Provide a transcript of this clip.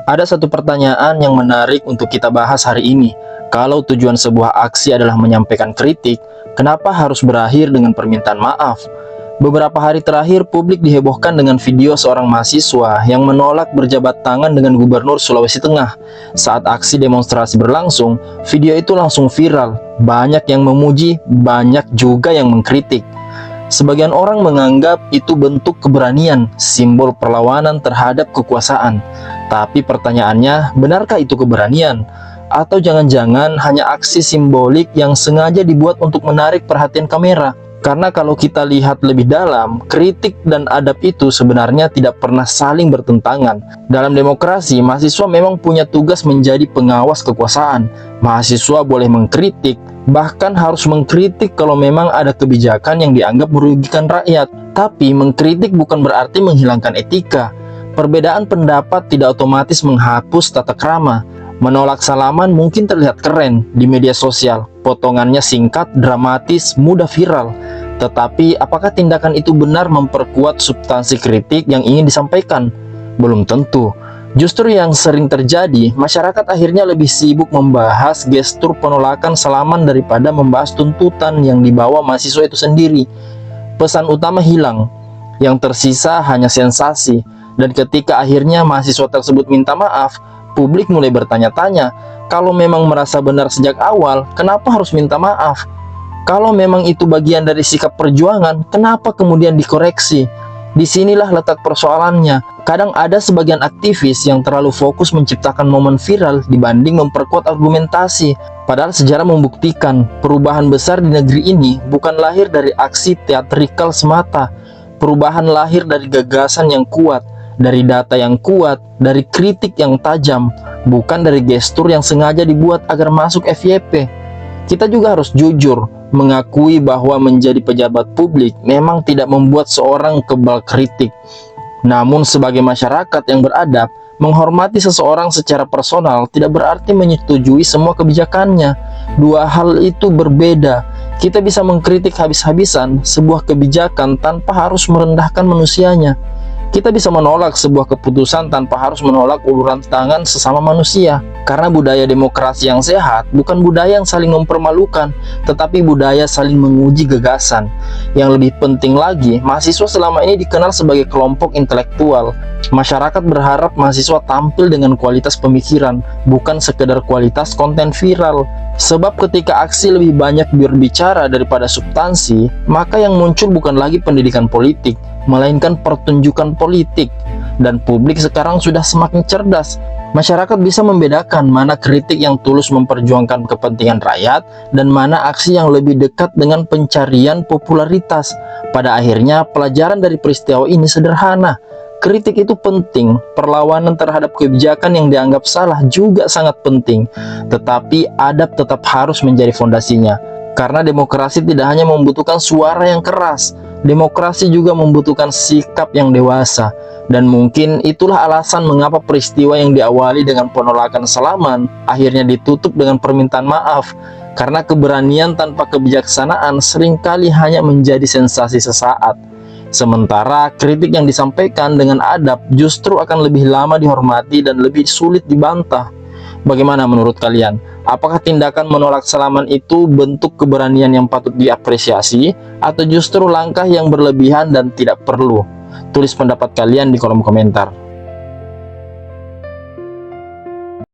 Ada satu pertanyaan yang menarik untuk kita bahas hari ini. Kalau tujuan sebuah aksi adalah menyampaikan kritik, kenapa harus berakhir dengan permintaan maaf? Beberapa hari terakhir, publik dihebohkan dengan video seorang mahasiswa yang menolak berjabat tangan dengan Gubernur Sulawesi Tengah. Saat aksi demonstrasi berlangsung, video itu langsung viral. Banyak yang memuji, banyak juga yang mengkritik. Sebagian orang menganggap itu bentuk keberanian, simbol perlawanan terhadap kekuasaan. Tapi pertanyaannya, benarkah itu keberanian? Atau jangan-jangan hanya aksi simbolik yang sengaja dibuat untuk menarik perhatian kamera? Karena kalau kita lihat lebih dalam, kritik dan adab itu sebenarnya tidak pernah saling bertentangan. Dalam demokrasi, mahasiswa memang punya tugas menjadi pengawas kekuasaan. Mahasiswa boleh mengkritik, bahkan harus mengkritik kalau memang ada kebijakan yang dianggap merugikan rakyat. Tapi mengkritik bukan berarti menghilangkan etika. Perbedaan pendapat tidak otomatis menghapus tata krama. Menolak salaman mungkin terlihat keren di media sosial, potongannya singkat, dramatis, mudah viral. Tetapi apakah tindakan itu benar memperkuat substansi kritik yang ingin disampaikan? Belum tentu. Justru yang sering terjadi, masyarakat akhirnya lebih sibuk membahas gestur penolakan salaman daripada membahas tuntutan yang dibawa mahasiswa itu sendiri. Pesan utama hilang, yang tersisa hanya sensasi. Dan ketika akhirnya mahasiswa tersebut minta maaf, publik mulai bertanya-tanya, kalau memang merasa benar sejak awal, kenapa harus minta maaf? Kalau memang itu bagian dari sikap perjuangan, kenapa kemudian dikoreksi? Disinilah letak persoalannya. Kadang ada sebagian aktivis yang terlalu fokus menciptakan momen viral dibanding memperkuat argumentasi. Padahal sejarah membuktikan, perubahan besar di negeri ini bukan lahir dari aksi teatrikal semata. Perubahan lahir dari gagasan yang kuat, dari data yang kuat, dari kritik yang tajam, bukan dari gestur yang sengaja dibuat agar masuk FYP. Kita juga harus jujur, mengakui bahwa menjadi pejabat publik memang tidak membuat seorang kebal kritik. Namun sebagai masyarakat yang beradab, menghormati seseorang secara personal tidak berarti menyetujui semua kebijakannya. Dua hal itu berbeda. Kita bisa mengkritik habis-habisan sebuah kebijakan tanpa harus merendahkan manusianya. Kita bisa menolak sebuah keputusan tanpa harus menolak uluran tangan sesama manusia. Karena budaya demokrasi yang sehat bukan budaya yang saling mempermalukan, tetapi budaya saling menguji gagasan. Yang lebih penting lagi, mahasiswa selama ini dikenal sebagai kelompok intelektual. Masyarakat berharap mahasiswa tampil dengan kualitas pemikiran, bukan sekedar kualitas konten viral. Sebab ketika aksi lebih banyak berbicara daripada substansi, maka yang muncul bukan lagi pendidikan politik, melainkan pertunjukan politik. Dan publik sekarang sudah semakin cerdas. Masyarakat bisa membedakan mana kritik yang tulus memperjuangkan kepentingan rakyat dan mana aksi yang lebih dekat dengan pencarian popularitas. Pada akhirnya, pelajaran dari peristiwa ini sederhana. Kritik itu penting, perlawanan terhadap kebijakan yang dianggap salah juga sangat penting. Tetapi adab tetap harus menjadi fondasinya. Karena demokrasi tidak hanya membutuhkan suara yang keras, demokrasi juga membutuhkan sikap yang dewasa. Dan mungkin itulah alasan mengapa peristiwa yang diawali dengan penolakan salaman akhirnya ditutup dengan permintaan maaf. Karena keberanian tanpa kebijaksanaan seringkali hanya menjadi sensasi sesaat. Sementara kritik yang disampaikan dengan adab justru akan lebih lama dihormati dan lebih sulit dibantah. Bagaimana menurut kalian? Apakah tindakan menolak salaman itu bentuk keberanian yang patut diapresiasi atau justru langkah yang berlebihan dan tidak perlu? Tulis pendapat kalian di kolom komentar.